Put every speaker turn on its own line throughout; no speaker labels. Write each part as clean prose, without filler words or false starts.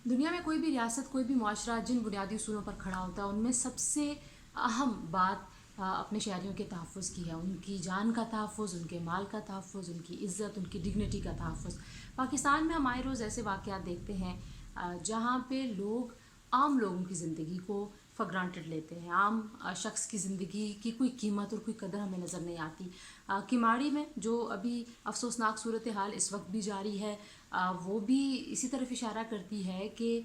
دنیا میں کوئی بھی ریاست، کوئی بھی معاشرہ جن بنیادی اصولوں پر کھڑا ہوتا ہے ان میں سب سے اہم بات اپنے شہریوں کے تحفظ کی ہے، ان کی جان کا تحفظ، ان کے مال کا تحفظ، ان کی عزت، ان کی ڈگنیٹی کا تحفظ۔ پاکستان میں ہم آئے روز ایسے واقعات دیکھتے ہیں جہاں پہ لوگ عام لوگوں کی زندگی کو فار گرانٹیڈ لیتے ہیں، عام شخص کی زندگی کی کوئی قیمت اور کوئی قدر ہمیں نظر نہیں آتی۔ کماڑی میں جو ابھی افسوسناک صورتحال اس وقت بھی جاری ہے، وہ بھی اسی طرف اشارہ کرتی ہے کہ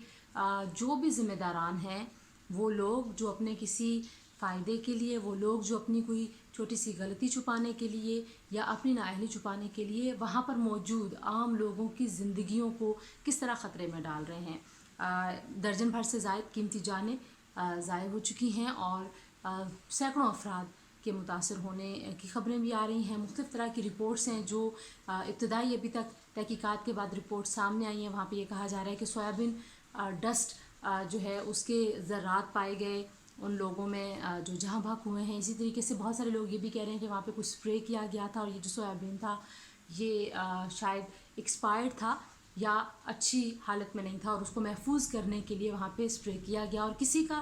جو بھی ذمہ داران ہیں، وہ لوگ جو اپنے کسی فائدے کے لیے، وہ لوگ جو اپنی کوئی چھوٹی سی غلطی چھپانے کے لیے یا اپنی نااہلی چھپانے کے لیے وہاں پر موجود عام لوگوں کی زندگیوں کو کس طرح خطرے میں ڈال رہے ہیں۔ درجن بھر سے زائد قیمتی جانیں ضائع ہو چکی ہیں اور سینکڑوں افراد کے متاثر ہونے کی خبریں بھی آ رہی ہیں۔ مختلف طرح کی رپورٹس ہیں جو ابتدائی ابھی تک تحقیقات کے بعد رپورٹ سامنے آئی ہیں۔ وہاں پہ یہ کہا جا رہا ہے کہ سویابین ڈسٹ جو ہے اس کے ذرات پائے گئے ان لوگوں میں جو جہاں بھاگ ہوئے ہیں۔ اسی طریقے سے بہت سارے لوگ یہ بھی کہہ رہے ہیں کہ وہاں پہ کچھ اسپرے کیا گیا تھا اور یہ جو سویابین تھا یہ شاید ایکسپائرڈ تھا یا اچھی حالت میں نہیں تھا اور اس کو محفوظ کرنے کے لیے وہاں پہ اسپرے کیا گیا اور کسی کا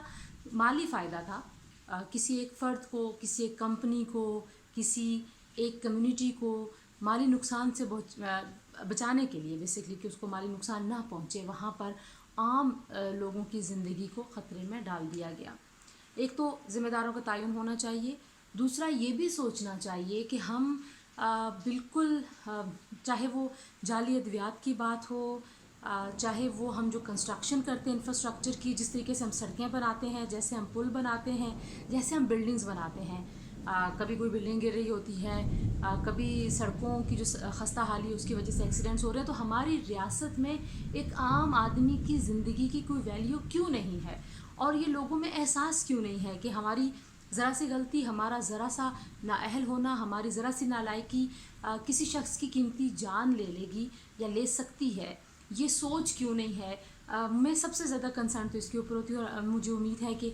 مالی فائدہ تھا، کسی ایک فرد کو، کسی ایک کمپنی کو، کسی ایک کمیونٹی کو مالی نقصان سے بچانے کے لیے، بیسیکلی کہ اس کو مالی نقصان نہ پہنچے، وہاں پر عام لوگوں کی زندگی کو خطرے میں ڈال دیا گیا۔ ایک تو ذمہ داروں کا تعین ہونا چاہیے، دوسرا یہ بھی سوچنا چاہیے کہ ہم بالکل چاہے وہ جعلی ادویات کی بات ہو، چاہے وہ ہم جو کنسٹرکشن کرتے ہیں انفراسٹرکچر کی، جس طریقے سے ہم سڑکیں بناتے ہیں، جیسے ہم پل بناتے ہیں، جیسے ہم بلڈنگز بناتے ہیں، کبھی کوئی بلڈنگ گر رہی ہوتی ہے، کبھی سڑکوں کی جو خستہ حالی ہے اس کی وجہ سے ایکسیڈنٹس ہو رہے ہیں، تو ہماری ریاست میں ایک عام آدمی کی زندگی کی کوئی ویلیو کیوں نہیں ہے اور یہ لوگوں میں احساس کیوں نہیں ہے کہ ہماری ذرا سی غلطی، ہمارا ذرا سا نااہل ہونا، ہماری ذرا سی نالائکی کسی شخص کی قیمتی جان لے لے گی یا لے سکتی ہے۔ یہ سوچ کیوں نہیں ہے؟ میں سب سے زیادہ کنسرن تو اس کے اوپر ہوتی ہے اور مجھے امید ہے کہ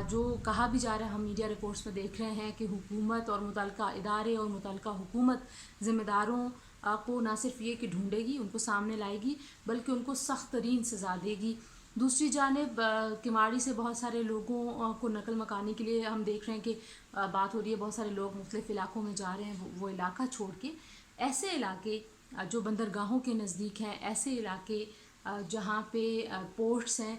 جو کہا بھی جا رہا ہے، ہم میڈیا رپورٹس میں دیکھ رہے ہیں کہ حکومت اور متعلقہ ادارے اور متعلقہ حکومت ذمہ داروں کو نہ صرف یہ کہ ڈھونڈے گی، ان کو سامنے لائے گی، بلکہ ان کو سخت ترین سزا دے گی۔ دوسری جانب کماڑی سے بہت سارے لوگوں کو نقل مکانی کے لیے ہم دیکھ رہے ہیں کہ بات ہو رہی ہے، بہت سارے لوگ مختلف علاقوں میں جا رہے ہیں، وہ علاقہ چھوڑ کے ایسے علاقے جو بندرگاہوں کے نزدیک ہیں، ایسے علاقے جہاں پہ پورٹس ہیں،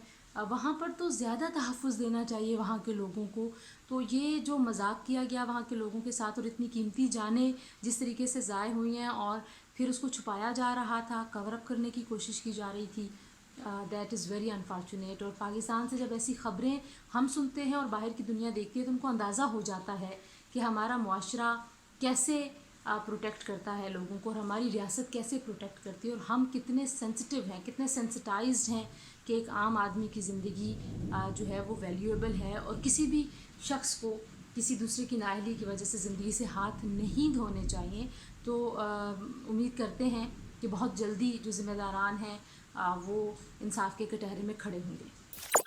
وہاں پر تو زیادہ تحفظ دینا چاہیے وہاں کے لوگوں کو۔ تو یہ جو مذاق کیا گیا وہاں کے لوگوں کے ساتھ اور اتنی قیمتی جانیں جس طریقے سے ضائع ہوئی ہیں اور پھر اس کو چھپایا جا رہا تھا، کور اپ کرنے کی کوشش کی جا رہی تھی، دیٹ از ویری انفارچونیٹ۔ اور پاکستان سے جب ایسی خبریں ہم سنتے ہیں اور باہر کی دنیا دیکھتی ہے تو ان کو اندازہ ہو جاتا ہے کہ ہمارا معاشرہ کیسے پروٹیکٹ کرتا ہے لوگوں کو اور ہماری ریاست کیسے پروٹیکٹ کرتی ہے اور ہم کتنے سینسٹیو ہیں، کتنے سینسٹائزڈ ہیں کہ ایک عام آدمی کی زندگی جو ہے وہ ویلیویبل ہے اور کسی بھی شخص کو کسی دوسرے کی نااہلی کی وجہ سے زندگی سے ہاتھ نہیں دھونے چاہیے۔ تو امید کرتے ہیں کہ بہت جلدی جو ذمہ داران ہیں وہ انصاف کے کٹہرے میں کھڑے ہوں گے۔